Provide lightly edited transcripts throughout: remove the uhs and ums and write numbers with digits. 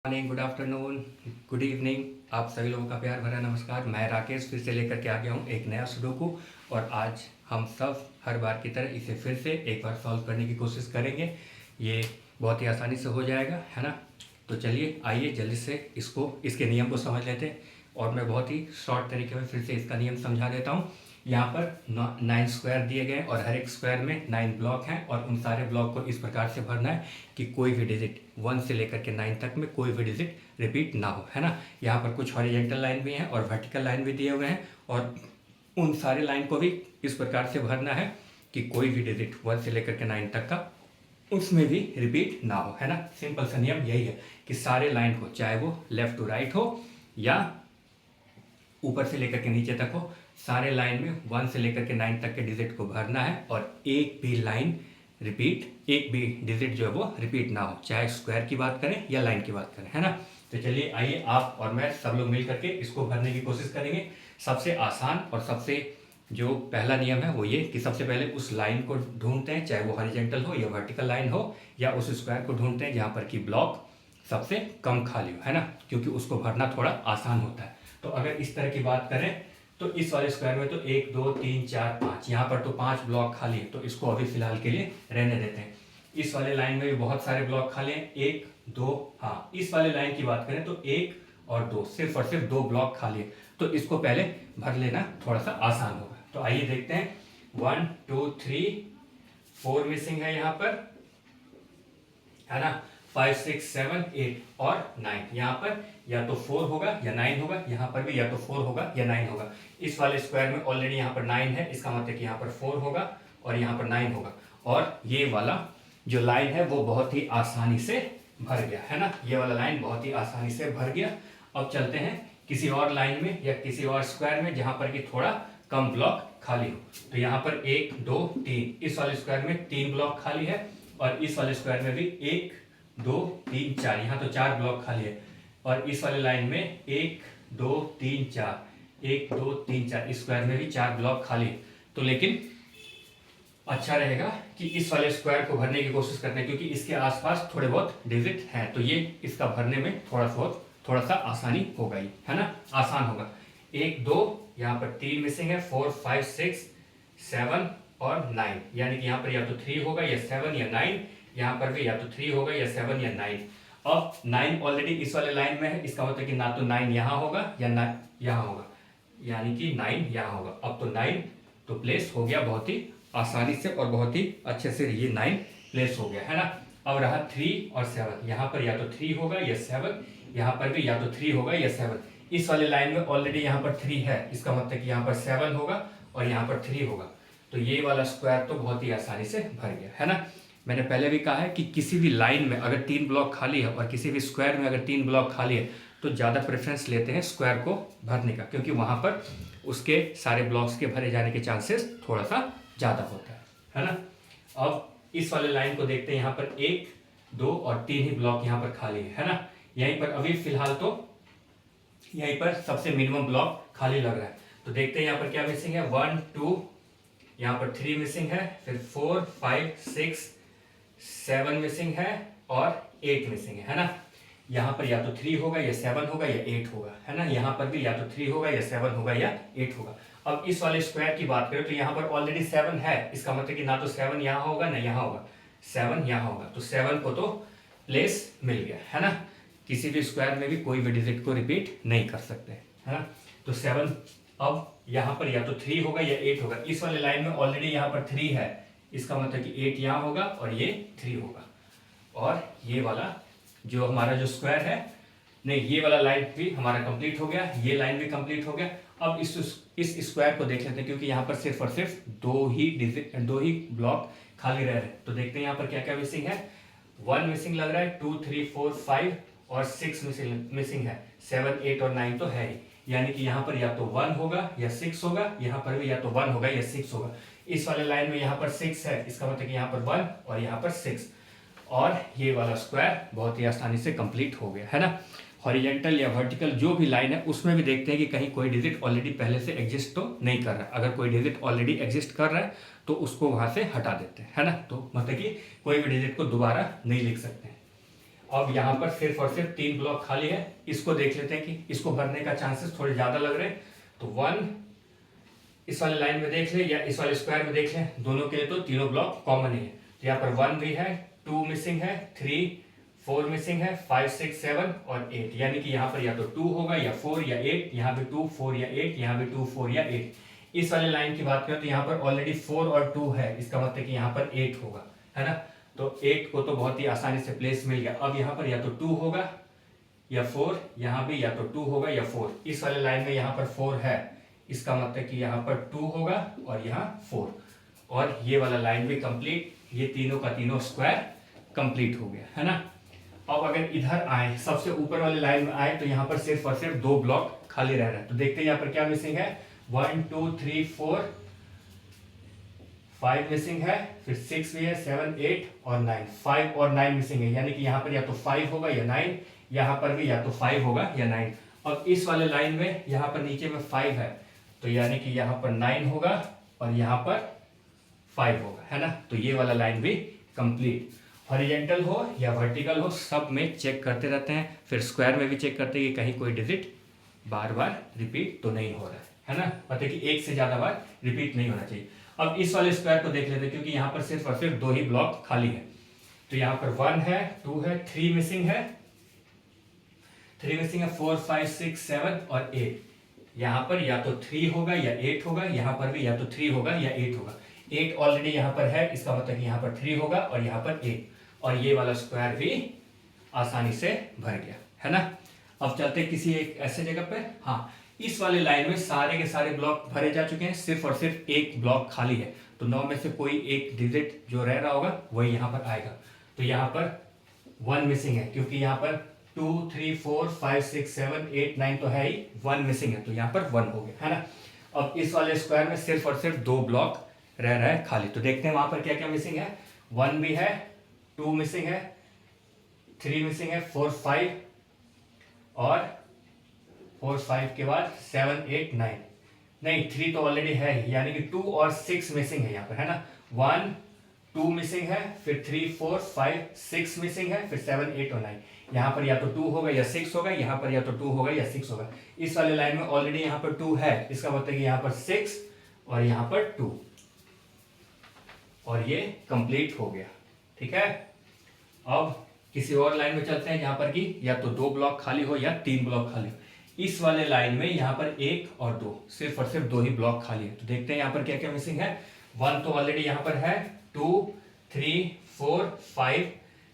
Morning, good afternoon, good evening. आप सभी लोगों का प्यार भरा नमस्कार। मैं राकेश फिर से लेकर के आ गया हूँ एक नया सुडोकू। और आज हम सब हर बार की तरह इसे फिर से एक बार सॉल्व करने की कोशिश करेंगे। ये बहुत ही आसानी से हो जाएगा, है ना। तो चलिए आइए जल्दी से इसके नियम को समझ लेते हैं। और मैं बहुत ही शॉर्ट तरीके में फिर से इसका नियम समझा देता हूँ। यहाँ पर 9 स्क्वायर दिए गए और हर एक स्क्वायर में 9 ब्लॉक हैं और उन सारे ब्लॉक को इस प्रकार से भरना है कि कोई भी डिजिट 1 से लेकर के 9 तक में कोई भी डिजिट रिपीट ना हो, है ना। यहाँ पर कुछ हॉरिजॉन्टल लाइन भी हैं और वर्टिकल लाइन भी दिए हुए हैं और उन सारे लाइन को भी इस प्रकार से भरना है कि कोई भी डिजिट 1 से लेकर के 9 तक का उसमें भी रिपीट ना हो, है ना। सिंपल सा नियम यही है कि सारे लाइन को, चाहे वो लेफ्ट टू राइट हो या ऊपर से लेकर के नीचे तक हो, सारे लाइन में 1 से लेकर के 9 तक के डिजिट को भरना है और एक भी डिजिट जो है वो रिपीट ना हो, चाहे स्क्वायर की बात करें या लाइन की बात करें, है ना। तो चलिए आइए आप और मैं सब लोग मिल करके इसको भरने की कोशिश करेंगे। सबसे आसान और सबसे जो पहला नियम है वो ये कि सबसे पहले उस लाइन को ढूंढते हैं, चाहे वो हॉरिजॉन्टल हो या वर्टिकल लाइन हो, या उस स्क्वायर को ढूंढते हैं जहाँ पर कि ब्लॉक सबसे कम खाली हो, है ना, क्योंकि उसको भरना थोड़ा आसान होता है। तो अगर इस तरह की बात करें तो इस वाले स्क्वायर में तो 1 2 3 4 5, यहाँ पर तो 5 ब्लॉक खाली है, तो इसको अभी फिलहाल के लिए रहने देते हैं। इस वाले लाइन में भी बहुत सारे ब्लॉक खाली हैं, 1 2, हाँ इस वाले लाइन की बात करें तो 1 और 2, सिर्फ और सिर्फ 2 ब्लॉक खाली है, तो इसको पहले भर लेना थोड़ा सा आसान होगा। तो आइए देखते हैं। 1 2 3 4 मिसिंग है यहाँ पर, है ना। 5 6 7 8 और 9, यहाँ पर या तो 4 होगा या 9 होगा, यहाँ पर भी या तो 4 होगा या 9 होगा। इस वाले स्क्वायर में ऑलरेडी यहाँ पर 9 है, इसका मतलब कि यहाँ पर 4 होगा और यहाँ पर 9 होगा। और ये वाला जो लाइन है वो बहुत ही आसानी से भर गया, है ना। ये वाला लाइन बहुत ही आसानी से भर गया। अब चलते हैं किसी और लाइन में या किसी और स्क्वायर में जहाँ पर कि थोड़ा कम ब्लॉक खाली हो। तो यहाँ पर 1 2 3, इस वाले स्क्वायर में 3 ब्लॉक खाली है और इस वाले स्क्वायर में भी 1 2 3 4, यहाँ तो 4 ब्लॉक खाली है। और इस वाले लाइन में 1 2 3 4, 1 2 3 4, स्क्वायर में भी 4 ब्लॉक खाली है। तो लेकिन अच्छा रहेगा कि इस वाले स्क्वायर को भरने की कोशिश करते हैं, क्योंकि इसके आसपास थोड़े बहुत डिजिट हैं, तो ये इसका भरने में थोड़ा सा आसानी होगा ही, है ना, आसान होगा। 1 2, यहाँ पर 3 मिसिंग है, 4 5 6 7 और 9, यानी कि यहाँ पर या तो 3 होगा या 7 या 9, यहाँ पर भी या तो 3 होगा या 7 या 9। अब 9 ऑलरेडी इस वाले लाइन में है, इसका मतलब कि ना तो 9 यहाँ होगा या ना यहाँ होगा, यानी कि 9 यहाँ होगा। अब तो 9 तो प्लेस हो गया बहुत ही आसानी से और बहुत ही अच्छे से, ये 9 प्लेस हो गया, है ना। अब रहा 3 और 7, यहाँ पर या तो 3 होगा या 7, यहाँ पर भी या तो 3 होगा या 7। इस वाले लाइन में ऑलरेडी यहाँ पर 3 है, इसका मतलब कि यहाँ पर 7 होगा और यहाँ पर 3 होगा। तो ये वाला स्क्वायर तो बहुत ही आसानी से भर गया, है ना। मैंने पहले भी कहा है कि किसी भी लाइन में अगर 3 ब्लॉक खाली है और किसी भी स्क्वायर में अगर 3 ब्लॉक खाली है तो ज़्यादा प्रेफरेंस लेते हैं स्क्वायर को भरने का, क्योंकि वहाँ पर उसके सारे ब्लॉक्स के भरे जाने के चांसेस थोड़ा सा ज़्यादा होता है ना। अब इस वाले लाइन को देखते हैं, यहाँ पर 1 2 और 3 ही ब्लॉक यहाँ पर खाली है ना। यहीं पर अभी फिलहाल तो यहीं पर सबसे मिनिमम ब्लॉक खाली लग रहा है। तो देखते हैं यहाँ पर क्या मिसिंग है। 1 2, यहाँ पर 3 मिसिंग है, फिर 4 5 6 7 मिसिंग है और 8 मिसिंग है ना। यहाँ पर या तो 3 होगा या 7 होगा या 8 होगा, है ना। यहाँ पर भी या तो 3 होगा या 7 होगा या 8 होगा। अब इस वाले स्क्वायर की बात करें तो यहाँ पर ऑलरेडी 7 है, इसका मतलब कि ना तो 7 यहाँ होगा ना यहाँ होगा, 7 यहाँ होगा। तो 7 को तो प्लेस मिल गया, है ना। किसी भी स्क्वायर में भी कोई भी डिजिट को रिपीट नहीं कर सकते, है ना। तो 7, अब यहाँ पर या तो 3 होगा या 8 होगा। इस वाले लाइन में ऑलरेडी यहाँ पर 3 है, इसका मतलब कि 8 यहाँ होगा और ये 3 होगा। और ये वाला जो हमारा जो स्क्वायर है, नहीं ये वाला लाइन भी हमारा कंप्लीट हो गया, ये लाइन भी कंप्लीट हो गया। अब इस स्क्वायर को देख लेते हैं, क्योंकि यहाँ पर सिर्फ और सिर्फ दो ही ब्लॉक खाली रह रहे हैं। तो देखते हैं यहाँ पर क्या क्या मिसिंग है। 1 मिसिंग लग रहा है, 2 3 4 5 और 6 मिसिंग है, 7 8 और 9 तो है ही, यानी कि यहाँ पर या तो 1 होगा या 6 होगा, यहाँ पर भी या तो 1 होगा या 6 होगा। इस वाले लाइन में यहाँ पर 6 है, इसका मतलब कि यहाँ पर 1 और यहाँ पर 6, और ये वाला स्क्वायर बहुत ही आसानी से कंप्लीट हो गया, है ना। हॉरिजॉन्टल या वर्टिकल जो भी लाइन है उसमें भी देखते हैं कि कहीं कोई डिजिट ऑलरेडी पहले से एग्जिस्ट तो नहीं कर रहा है। अगर कोई डिजिट ऑलरेडी एग्जिस्ट कर रहा है तो उसको वहां से हटा देते हैं, है ना। तो मतलब कि कोई भी डिजिट को दोबारा नहीं लिख सकते हैं। अब यहाँ पर सिर्फ और सिर्फ 3 ब्लॉक खाली है। इसको देख लेते हैं कि इसको भरने का चांसेस थोड़े ज़्यादा लग रहे हैं। तो 1 इस वाले लाइन में देख ले या इस वाले स्क्वायर में देख ले, दोनों के लिए तो तीनों ब्लॉक कॉमन ही है। तो यहाँ पर 1 भी है, 2 मिसिंग है, 3 4 मिसिंग है, 5 6 7 और 8, यानी कि यहाँ पर या तो 2 होगा या 4 या 8, यहाँ पे 2 4 या 8, यहाँ पे 2 4 या 8। इस वाले लाइन की बात करें तो यहाँ पर ऑलरेडी 4 और 2 है, इसका मतलब कि यहाँ पर 8 होगा, है ना। तो 8 को तो बहुत ही आसानी से प्लेस मिल गया। अब यहाँ पर या तो 2 होगा या 4, यहाँ भी या तो 2 होगा या 4। इस वाले लाइन में यहाँ पर 4 है, इसका मतलब कि यहाँ पर 2 होगा और यहाँ 4, और ये वाला लाइन भी कंप्लीट, ये तीनों का तीनों स्क्वायर कंप्लीट हो गया, है ना। अब अगर इधर आए, सबसे ऊपर वाले लाइन में आए, तो यहाँ पर सिर्फ और सिर्फ 2 ब्लॉक खाली रह रहा है। तो देखते हैं यहाँ पर क्या मिसिंग है। 1 2 3 4 5 मिसिंग है, फिर 6 भी है, 7 8 और 9, 5 और 9 मिसिंग है, यानी कि यहाँ पर या तो 5 होगा या 9, यहाँ पर भी या तो 5 होगा या 9। अब इस वाले लाइन में यहाँ पर नीचे में 5 है, तो यानी कि यहाँ पर 9 होगा और यहाँ पर 5 होगा, है ना। तो ये वाला लाइन भी कंप्लीट। हॉरिजेंटल हो या वर्टिकल हो, सब में चेक करते रहते हैं, फिर स्क्वायर में भी चेक करते हैं कि कहीं कोई डिजिट बार बार रिपीट तो नहीं हो रहा है ना। पता है कि एक से ज़्यादा बार रिपीट नहीं होना चाहिए। अब इस वाले स्क्वायर को देख लेते हैं, क्योंकि यहाँ पर सिर्फ और सिर्फ 2 ही ब्लॉक खाली है। तो यहाँ पर 1 है, 2 है, 3 मिसिंग है, 3 मिसिंग है, 4 5 6 7 और 8। यहाँ पर या तो 3 होगा या 8 होगा, यहाँ पर भी या तो 3 होगा या 8 होगा। 8 ऑलरेडी यहाँ पर है, इसका मतलब कि यहाँ पर 3 होगा और यहाँ पर 8, और ये वाला स्क्वायर भी आसानी से भर गया, है ना। अब चलते किसी एक ऐसे जगह पे, हाँ, इस वाले लाइन में सारे के सारे ब्लॉक भरे जा चुके हैं, सिर्फ और सिर्फ एक ब्लॉक खाली है। तो 9 में से कोई एक डिजिट जो रह रहा होगा वही यहाँ पर आएगा। तो यहाँ पर 1 मिसिंग है, क्योंकि यहाँ पर 2 3 4 5 6 7 8 9 तो है ही, 1 मिसिंग है, तो यहाँ पर 1 हो गया, है ना। अब इस वाले स्क्वायर में सिर्फ और सिर्फ 2 ब्लॉक रह रहा है खाली। तो देखते हैं वहां पर क्या क्या मिसिंग है। 1 भी है, 2 मिसिंग है, 3 मिसिंग है, 4 5 और 4 5 के बाद 7 8 9, नहीं 3 तो ऑलरेडी है, यानी कि 2 और 6 मिसिंग है यहाँ पर, है ना। 1 2 मिसिंग है, फिर 3 4 5 6 मिसिंग है, फिर 7 8 और 9। यहाँ पर या तो 2 होगा या 6 होगा, यहाँ पर या तो 2 होगा या 6 होगा। इस वाले लाइन में ऑलरेडी यहाँ पर 2 है, इसका मतलब कि यहाँ पर 6 और यहाँ पर 2, और ये कंप्लीट हो गया, ठीक है। अब किसी और लाइन में चलते हैं जहां पर कि या तो 2 ब्लॉक खाली हो या 3 ब्लॉक खाली हो। इस वाले लाइन में यहाँ पर 1 और 2, सिर्फ और सिर्फ 2 ही ब्लॉक खाली है। तो देखते हैं यहाँ पर क्या क्या मिसिंग है। 1 तो ऑलरेडी यहाँ पर है, 2 3 4 5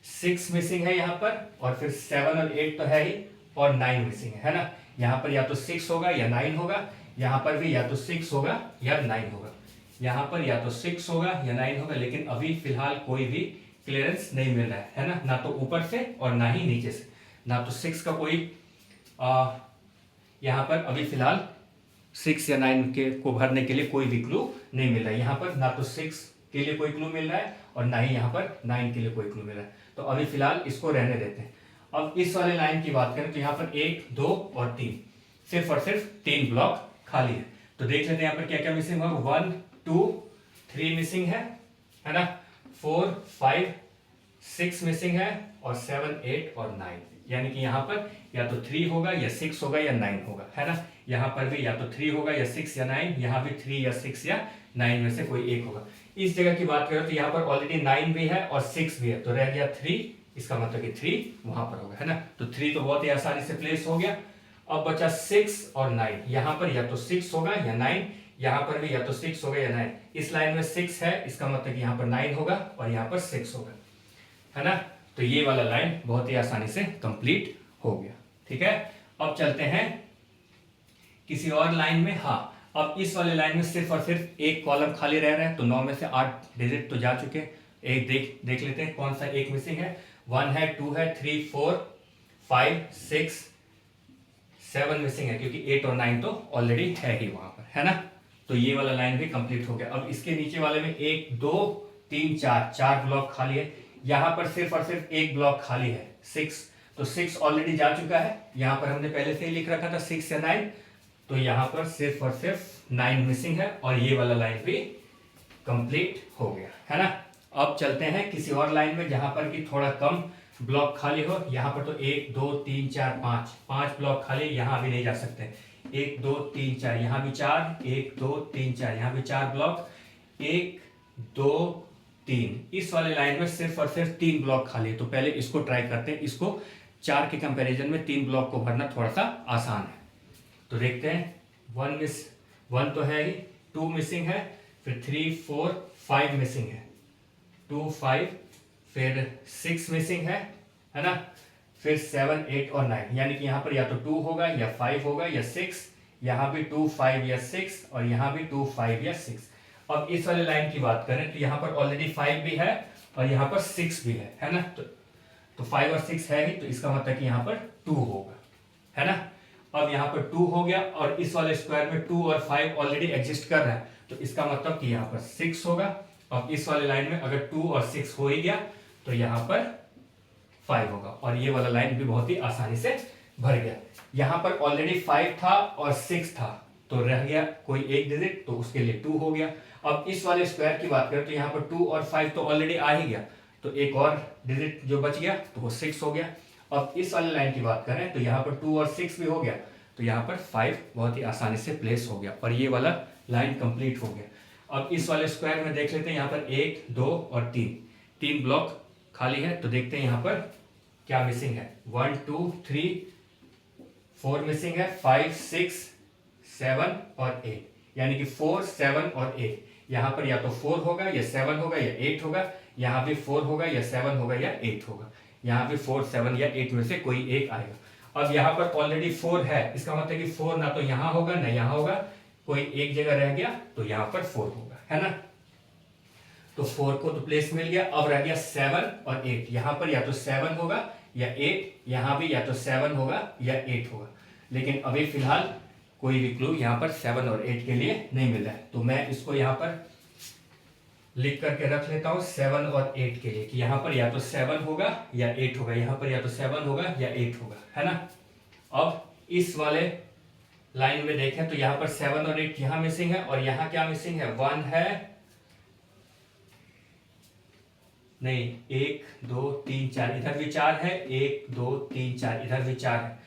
6 मिसिंग है यहाँ पर, और फिर 7 और 8 तो है ही, और 9 मिसिंग है ना। यहाँ पर या तो 6 होगा या 9 होगा, यहाँ पर भी या तो 6 होगा या 9 होगा, यहाँ पर या तो 6 होगा या 9 होगा, लेकिन अभी फिलहाल कोई भी क्लियरेंस नहीं मिल रहा है ना, ना तो ऊपर से और ना ही नीचे से। ना तो 6 का कोई यहाँ पर अभी फिलहाल 6 या 9 के को भरने के लिए कोई भी क्लू नहीं मिल रहा है। यहाँ पर ना तो 6 के लिए कोई क्लू मिल रहा है और ना ही यहाँ पर 9 के लिए कोई क्लू मिल रहा है। तो अभी फिलहाल इसको रहने देते हैं। अब इस वाले लाइन की बात करें तो यहाँ पर 1 2 और 3, सिर्फ और सिर्फ 3 ब्लॉक खाली है। तो देख लेते हैं यहाँ पर क्या क्या मिसिंग होगा। 1 2 3 मिसिंग है ना, 4 5 6 मिसिंग है, और 7 8 और 9, यानी कि यहाँ पर या तो 3 होगा या 6 होगा या 9 होगा, है ना। यहाँ पर भी या तो 3 होगा या 6 या 9, यहाँ भी 3 या 6 या 9 में से कोई एक होगा। इस जगह की बात करें तो यहाँ पर ऑलरेडी 9 भी है और 6 भी है, तो रह गया 3, इसका मतलब कि 3 वहां पर होगा, है ना। तो 3 तो बहुत ही आसानी से प्लेस हो गया। अब बचा 6 और 9, यहाँ पर या तो 6 होगा या 9, यहाँ पर भी या तो 6 होगा या 9। इस लाइन में 6 है, इसका मतलब कि यहाँ पर 9 होगा और यहाँ पर 6 होगा, है ना। तो ये वाला लाइन बहुत ही आसानी से कंप्लीट हो गया, ठीक है। अब चलते हैं किसी और लाइन में। हाँ, अब इस वाले लाइन में सिर्फ और सिर्फ एक कॉलम खाली रह रहा है, तो 9 में से 8 डिजिट तो जा चुके हैं। एक देख लेते हैं कौन सा एक मिसिंग है। 1 है, 2 है, 3 4 5 6 7 मिसिंग है, क्योंकि 8 और 9 तो ऑलरेडी है ही वहां पर, है ना। तो ये वाला लाइन भी कंप्लीट हो गया। अब इसके नीचे वाले में 1 2 3 4 ब्लॉक खाली है। यहाँ पर सिर्फ और सिर्फ एक ब्लॉक खाली है, 6, तो 6 ऑलरेडी जा चुका है। यहाँ पर हमने पहले से ही लिख रखा था 6 या 9, तो यहाँ पर सिर्फ और सिर्फ 9 मिसिंग है, और ये वाला लाइन भी कंप्लीट हो गया, है ना। अब चलते हैं किसी और लाइन में जहां पर कि थोड़ा कम ब्लॉक खाली हो, यहाँ पर तो 1 2 3 4 5 5 ब्लॉक खाली, यहाँ भी नहीं जा सकते। 1 2 3 4, यहाँ भी 4, 1 2 3 4, यहाँ भी 4 ब्लॉक, 1 2 3। इस वाले लाइन में सिर्फ और सिर्फ 3 ब्लॉक खाली है। तो पहले इसको ट्राई करते हैं। इसको 4 के कंपैरिजन में 3 ब्लॉक को भरना थोड़ा सा आसान है। तो देखते हैं, 1 तो है ही, 2 मिसिंग है, फिर 3 4 5 मिसिंग है, 2 5, फिर 6 मिसिंग है ना, फिर 7 8 और 9, यानी कि यहाँ पर या तो 2 होगा या 5 होगा या 6, यहाँ भी 2 5 या 6 और यहाँ भी 2 5 या 6। अब इस वाले लाइन की बात करें तो यहाँ पर ऑलरेडी 5 भी है और यहाँ पर 6 भी है ना। तो 5 और 6 है ही, तो इसका मतलब कि यहाँ पर 2 होगा, है ना। अब यहाँ पर 2 हो गया और इस वाले स्क्वायर में 2 और 5 ऑलरेडी एग्जिस्ट कर रहा है, तो इसका मतलब कि यहाँ पर 6 होगा। अब इस वाले लाइन में अगर 2 और 6 हो ही गया तो यहाँ पर 5 होगा, और ये वाला लाइन भी बहुत ही आसानी से भर गया। यहाँ पर ऑलरेडी 5 था और 6 था, तो रह गया कोई एक डिजिट, तो उसके लिए 2 हो गया। अब इस वाले स्क्वायर की बात करें तो यहाँ पर 2 और 5 तो ऑलरेडी आ ही गया, तो एक और डिजिट जो बच गया तो वो 6 हो गया। अब इस वाले लाइन की बात करें तो यहाँ पर 2 और 6 भी हो गया, तो यहाँ पर 5 बहुत ही आसानी से प्लेस हो गया और ये वाला लाइन कंप्लीट हो गया। अब इस वाले स्क्वायर में देख लेते हैं, यहाँ पर 1 2 और 3 ब्लॉक खाली है। तो देखते हैं यहाँ पर क्या मिसिंग है। 1 2 3 4 मिसिंग है, 5 6 7 और 8, यानी कि 4 7 और 8। यहाँ पर या तो 4 होगा या 7 होगा या 8 होगा, यहाँ भी 4 होगा या 7 होगा या 8 होगा, यहाँ भी 4 7 या 8 में से कोई एक आएगा। अब यहाँ पर ऑलरेडी 4 है, इसका मतलब कि 4 ना तो यहाँ होगा ना यहाँ होगा, कोई एक जगह रह गया तो यहाँ पर 4 होगा, है ना। तो 4 को तो प्लेस मिल गया। अब रह गया 7 और 8, यहाँ पर या तो 7 होगा या 8, यहाँ भी या तो 7 होगा या 8 होगा, लेकिन अभी फिलहाल कोई भी क्लू यहाँ पर 7 और 8 के लिए नहीं मिला है। तो मैं इसको यहाँ पर लिख करके रख लेता हूँ 7 और 8 के लिए, कि यहाँ पर या तो 7 होगा या 8 होगा, यहाँ पर या तो 7 होगा या 8 होगा, है ना। अब इस वाले लाइन में देखें तो यहाँ पर 7 और 8 यहाँ मिसिंग है, और यहाँ क्या मिसिंग है, 1 है नहीं, 1 2 3 4, इधर भी 4 है, 1 2 3 4, इधर भी 4 है,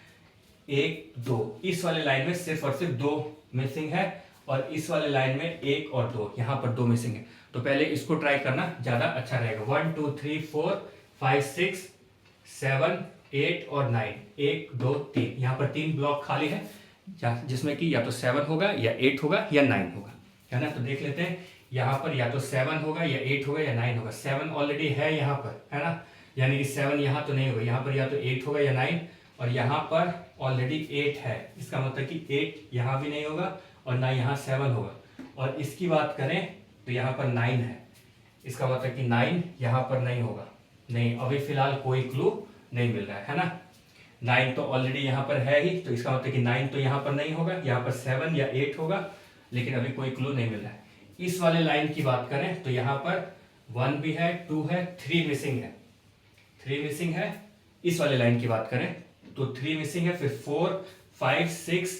1 2। इस वाले लाइन में सिर्फ और सिर्फ 2 मिसिंग है, और इस वाले लाइन में 1 और 2, यहाँ पर 2 मिसिंग है। तो पहले इसको ट्राई करना ज़्यादा अच्छा रहेगा। 1 2 3 4 5 6 7 8 और 9, 1 2 3, यहाँ पर 3 ब्लॉक खाली है, जिसमें कि या तो 7 होगा या 8 होगा या 9 होगा, है ना। तो देख लेते हैं, यहाँ पर या तो 7 होगा या 8 होगा या 9 होगा। 7 ऑलरेडी है यहाँ पर, है ना, यानी कि 7 यहाँ तो नहीं होगा, यहाँ पर या तो 8 होगा या 9, और यहाँ पर ऑलरेडी 8 है, इसका मतलब कि 8 यहाँ भी नहीं होगा और ना यहाँ 7 होगा। और इसकी बात करें तो यहाँ पर 9 है, इसका मतलब कि 9 यहाँ पर नहीं होगा। नहीं, अभी फिलहाल कोई क्लू नहीं मिल रहा है ना। 9 तो ऑलरेडी यहाँ पर है ही, तो इसका मतलब कि 9 तो यहाँ पर नहीं होगा, यहाँ पर 7 या 8 होगा, लेकिन अभी कोई क्लू नहीं मिल रहा है। इस वाले लाइन की बात करें तो यहाँ पर 1 भी है, 2 है, 3 मिसिंग है, 3 मिसिंग है। इस वाले लाइन की बात करें तो 3 मिसिंग है, फिर 4 5 6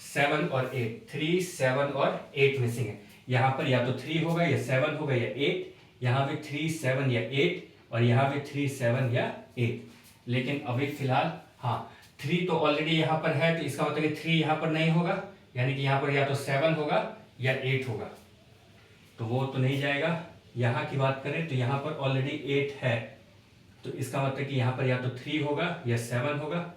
7 और 8, 3 7 और 8 मिसिंग है। यहाँ पर या तो 3 होगा या 7 होगा या 8, यहाँ भी 3 7 या 8, और यहाँ भी 3 7 या 8, लेकिन अभी फिलहाल हाँ 3 तो ऑलरेडी यहाँ पर है, तो इसका मतलब कि 3 यहाँ पर नहीं होगा, यानी कि यहाँ पर या तो 7 होगा या 8 होगा, तो वो तो नहीं जाएगा। यहाँ की बात करें तो यहाँ पर ऑलरेडी 8 है, तो इसका मतलब कि यहाँ पर या तो 3 होगा या 7 होगा,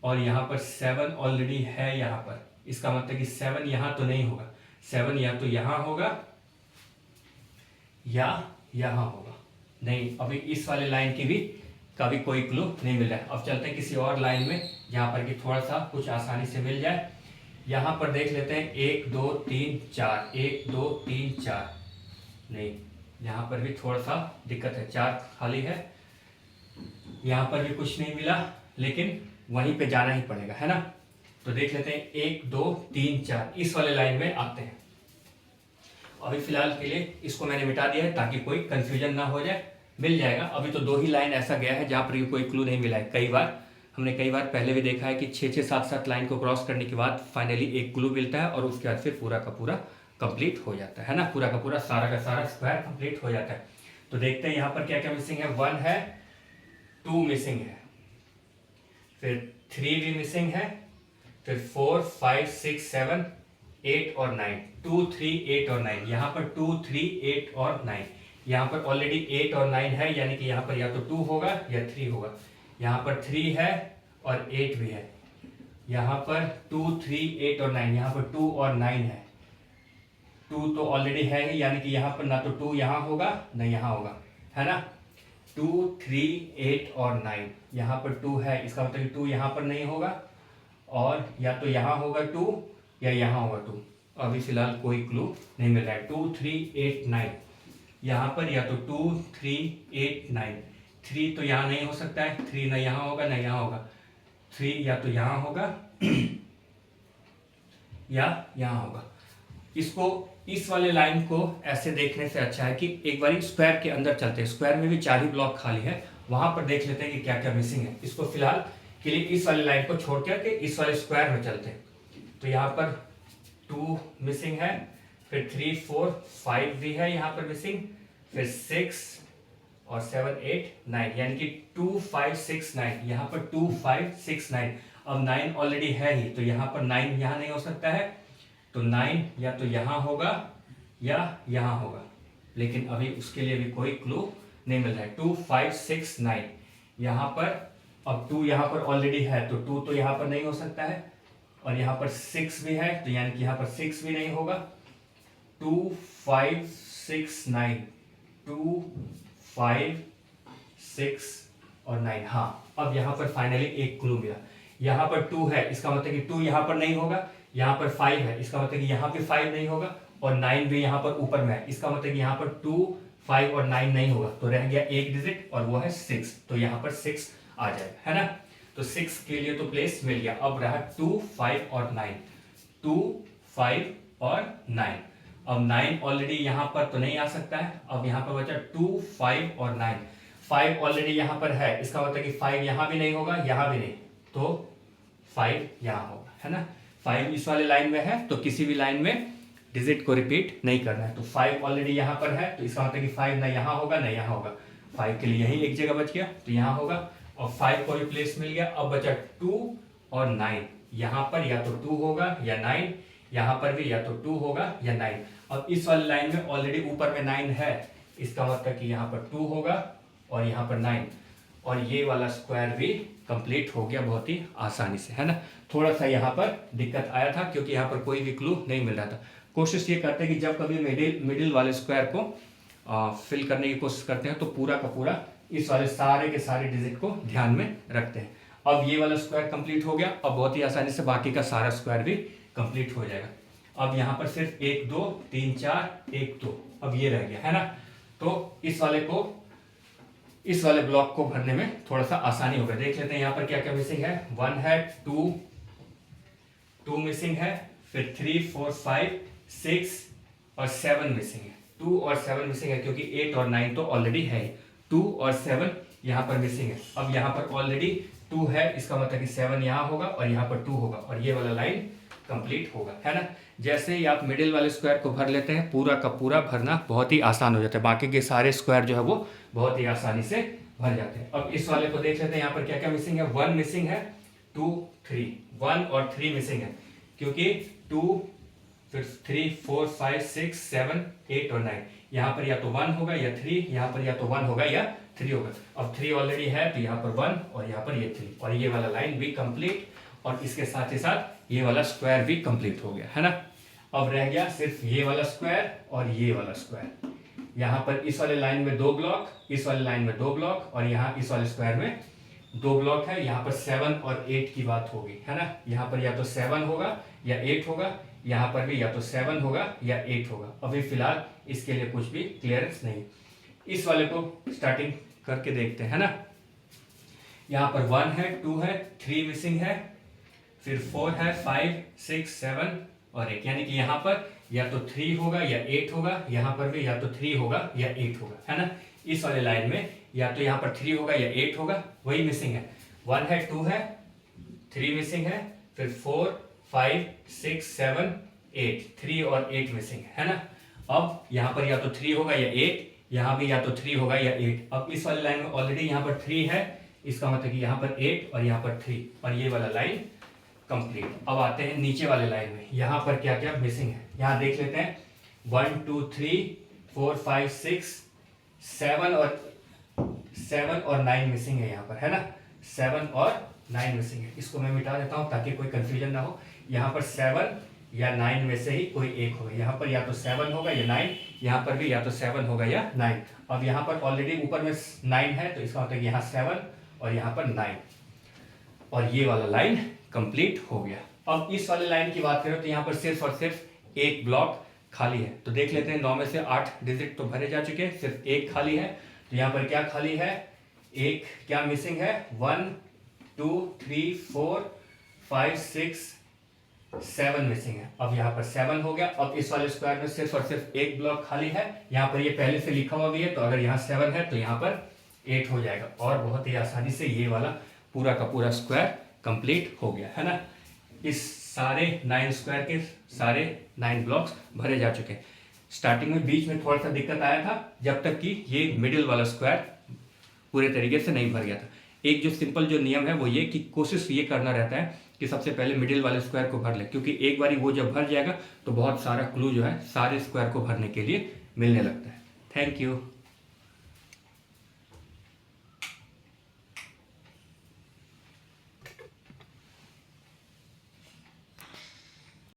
और यहाँ पर 7 ऑलरेडी है यहाँ पर, इसका मतलब कि 7 यहाँ तो नहीं होगा, 7 या तो यहाँ होगा या यहाँ होगा। नहीं, अभी इस वाले लाइन की भी कभी कोई क्लू नहीं मिला है। अब चलते हैं किसी और लाइन में जहाँ पर कि थोड़ा सा कुछ आसानी से मिल जाए। यहाँ पर देख लेते हैं 1 2 3 4, 1 2 3 4, नहीं, यहाँ पर भी थोड़ा सा दिक्कत है, 4 खाली है, यहाँ पर भी कुछ नहीं मिला, लेकिन वहीं पे जाना ही पड़ेगा, है ना। तो देख लेते हैं 1 2 3 4, इस वाले लाइन में आते हैं। अभी फिलहाल के लिए इसको मैंने मिटा दिया है ताकि कोई कंफ्यूजन ना हो जाए, मिल जाएगा। अभी तो 2 ही लाइन ऐसा गया है जहाँ पर कोई क्लू नहीं मिला है। हमने कई बार पहले भी देखा है कि 6 7 7 लाइन को क्रॉस करने के बाद फाइनली एक क्लू मिलता है, और उसके बाद फिर पूरा का पूरा कंप्लीट हो जाता है ना, पूरा का पूरा सारा का सारा स्क्वायर कंप्लीट हो जाता है। तो देखते हैं यहाँ पर क्या क्या मिसिंग है। 1 है, 2 मिसिंग है, फिर 3 भी मिसिंग है, फिर 4 5 6 7 8 और 9, 2 3 8 और 9, यहाँ पर 2 3 8 और 9, यहाँ पर ऑलरेडी 8 और 9 है, यानी कि यहाँ पर या तो 2 होगा या 3 होगा, यहाँ पर 3 है और 8 भी है, यहाँ पर 2 3 8 और 9, यहाँ पर 2 और 9 है, 2 तो ऑलरेडी है ही, यानी कि यहाँ पर ना तो 2 यहाँ होगा ना यहाँ होगा, है ना। 2 3 8 और 9, यहाँ पर 2 है, इसका मतलब 2 यहाँ पर नहीं होगा, और या तो यहाँ होगा 2 या यहाँ होगा 2। अभी फिलहाल कोई क्लू नहीं मिल रहा है। 2 3 8 9, यहाँ पर या तो 2 3 8 9, 3 तो यहाँ नहीं हो सकता है, 3 ना यहाँ होगा ना यहाँ होगा, 3 या तो यहाँ होगा या यहाँ होगा। इसको, इस वाले लाइन को ऐसे देखने से अच्छा है कि एक बार स्क्वायर के अंदर चलते हैं, स्क्वायर में भी 4 ही ब्लॉक खाली है, वहां पर देख लेते हैं कि क्या क्या मिसिंग है। इसको फिलहाल के लिए इस वाले लाइन को छोड़ करके इस वाले स्क्वायर में चलते हैं। तो यहाँ पर 2 मिसिंग है, फिर 3 4 5 भी है यहाँ पर मिसिंग, फिर 6 और 7 8 9, यानी कि 2 5 6 9, यहाँ पर 2 5 6 9। अब 9 ऑलरेडी है ही, तो यहाँ पर 9 यहाँ नहीं हो सकता है, तो 9 या तो यहाँ होगा या यहाँ होगा, लेकिन अभी उसके लिए भी कोई क्लू नहीं मिल रहा है। 2 5 6 9, यहाँ पर अब 2 यहाँ पर ऑलरेडी है, तो 2 तो यहाँ पर नहीं हो सकता है, और यहाँ पर 6 भी है, तो यानी कि यहाँ पर 6 भी नहीं होगा। 2 5 6 9, 2 5 6 और 9, हाँ अब यहाँ पर फाइनली एक क्लू मिला। यहाँ पर 2 है, इसका मतलब कि 2 यहाँ पर नहीं होगा, यहाँ पर 5 है, इसका मतलब कि यहाँ पे 5 नहीं होगा, और 9 भी यहाँ पर ऊपर में है, इसका मतलब कि यहाँ पर 2 5 और 9 नहीं होगा, तो रह गया एक डिजिट और वो है 6, तो यहाँ पर 6 आ जाएगा, है ना। तो 6 के लिए तो प्लेस मिल गया। अब रहा 2 5 और 9, 2 5 और 9। अब 9 ऑलरेडी यहाँ पर तो नहीं आ सकता है, अब यहाँ पर बचा 2 5 और 9। 5 ऑलरेडी यहाँ पर है, इसका मतलब कि 5 यहाँ भी नहीं होगा, यहाँ भी नहीं, तो 5 यहाँ होगा, है ना। 5 इस वाले लाइन में है, तो किसी भी लाइन में डिजिट को रिपीट नहीं करना है। तो 5 ऑलरेडी यहाँ पर है, तो इसका मतलब कि 5 ना यहाँ होगा ना यहाँ होगा, 5 के लिए यही एक जगह बच गया, तो यहाँ होगा, और 5 को भी प्लेस मिल गया। अब बचा 2 और 9, यहाँ पर या तो 2 होगा या 9, यहाँ पर भी या तो 2 होगा या 9। अब इस वाली लाइन में ऑलरेडी ऊपर में 9 है, इसका मतलब कि यहाँ पर 2 होगा और यहाँ पर 9, और ये वाला स्क्वायर भी कंप्लीट हो गया बहुत ही आसानी से, है ना। थोड़ा सा यहाँ पर दिक्कत आया था क्योंकि यहाँ पर कोई भी क्लू नहीं मिल रहा था। कोशिश ये करते हैं कि जब कभी मिडिल वाले स्क्वायर को फिल करने की कोशिश करते हैं तो पूरा का पूरा इस वाले सारे के सारे डिजिट को ध्यान में रखते हैं। अब ये वाला स्क्वायर कंप्लीट हो गया, अब बहुत ही आसानी से बाकी का सारा स्क्वायर भी कंप्लीट हो जाएगा। अब यहाँ पर सिर्फ 1 2 3 4 1 2, अब ये रह गया, है ना। तो इस वाले ब्लॉक को भरने में थोड़ा सा आसानी होगा। देख लेते हैं यहाँ पर क्या क्या मिसिंग है। 1 है, 2 मिसिंग है, फिर 3 4 5 6 और 7 मिसिंग है। 2 और 7 मिसिंग है क्योंकि 8 और 9 तो ऑलरेडी है। 2 और 7 यहाँ पर मिसिंग है। अब यहाँ पर ऑलरेडी 2 है, इसका मतलब कि 7 यहाँ होगा और यहाँ पर 2 होगा, और ये वाला लाइन कंप्लीट होगा, है ना। जैसे ही आप मिडिल वाले स्क्वायर को भर लेते हैं, पूरा का पूरा भरना बहुत ही आसान हो जाता है। बाकी के सारे स्क्वायर जो है वो बहुत ही आसानी से भर जाते हैं। अब इस वाले को देख लेते हैं, यहाँ पर क्या क्या मिसिंग है। 1 मिसिंग है, 2 3, 1 और 3 मिसिंग है क्योंकि 2 फिर 3 4 5 6 7 8 और 9, यहाँ पर या तो 1 होगा या 3, यहाँ पर या तो 1 होगा या 3 होगा। अब 3 ऑलरेडी है तो यहाँ पर 1 और यहाँ पर ये 3, और ये वाला लाइन भी कंप्लीट, और इसके साथ ही साथ ये वाला स्क्वायर भी कंप्लीट हो गया, है ना। अब रह गया सिर्फ ये वाला स्क्वायर और ये वाला स्क्वायर। यहाँ पर इस वाले लाइन में 2 ब्लॉक, इस वाले लाइन में 2 ब्लॉक, और यहाँ इस वाले स्क्वायर में 2 ब्लॉक है। यहाँ पर 7 और 8 की बात होगी, है ना। यहाँ पर या तो 7 होगा या 8 होगा, यहाँ पर भी या तो 7 होगा या 8 होगा। अभी फिलहाल इसके लिए कुछ भी क्लियरेंस नहीं। इस वाले को स्टार्टिंग करके देखते हैं, है ना। यहाँ पर 1 है, 2 है, 3 मिसिंग है, फिर 4 है, 5 6 7 और 1, यानी कि यहाँ पर या तो 3 होगा या 8 होगा, यहाँ पर भी या तो 3 होगा या 8 होगा, है ना। इस वाले लाइन में या तो यहाँ पर 3 होगा या 8 होगा, वही मिसिंग है। 1 है, 2 है, 3 मिसिंग है, फिर 4 5 6 7 8, 3 और 8 मिसिंग है ना। अब यहाँ पर या तो 3 होगा या 8, यहाँ भी या तो 3 होगा या 8। अब इस वाली लाइन में ऑलरेडी यहाँ पर 3 है, इसका मतलब कि यहाँ पर 8 और यहाँ पर 3 और ये वाला लाइन कंप्लीट। अब आते हैं नीचे वाले लाइन में, यहाँ पर क्या क्या मिसिंग है यहाँ देख लेते हैं। 1 2 3 4 5 6 7 और 9 मिसिंग है यहाँ पर, है ना। 7 और 9 मिसिंग है, इसको मैं मिटा देता हूँ ताकि कोई कंफ्यूजन ना हो। यहाँ पर 7 या 9 में से ही कोई एक होगा, यहाँ पर या तो 7 होगा या 9, यहाँ पर भी या तो 7 होगा या 9। अब यहाँ पर ऑलरेडी ऊपर में 9 है तो इसका मतलब यहाँ 7 और यहाँ पर 9 और ये वाला लाइन कंप्लीट हो गया। अब इस वाले लाइन की बात करें तो यहाँ पर सिर्फ और सिर्फ एक ब्लॉक खाली है, तो देख लेते हैं। 9 में से 8 डिजिट तो भरे जा चुके हैं, सिर्फ एक खाली है। तो यहाँ पर क्या खाली है, एक क्या मिसिंग है, 1 2 3 4 5 6 7 मिसिंग है। अब यहाँ पर 7 हो गया। अब इस वाले स्क्वायर में सिर्फ और सिर्फ एक ब्लॉक खाली है, यहाँ पर ये पहले से लिखा हुआ भी है, तो अगर यहाँ 7 है तो यहाँ पर 8 हो जाएगा और बहुत ही आसानी से ये वाला पूरा का पूरा स्क्वायर कंप्लीट हो गया, है ना। इस सारे 9 स्क्वायर के सारे 9 ब्लॉक्स भरे जा चुके हैं। स्टार्टिंग में बीच में थोड़ा सा दिक्कत आया था जब तक कि ये मिडिल वाला स्क्वायर पूरे तरीके से नहीं भर गया था। एक जो सिंपल जो नियम है वो ये कि कोशिश ये करना रहता है कि सबसे पहले मिडिल वाले स्क्वायर को भर ले, क्योंकि एक बारी वो जब भर जाएगा तो बहुत सारा क्लू जो है सारे स्क्वायर को भरने के लिए मिलने लगता है। Thank you.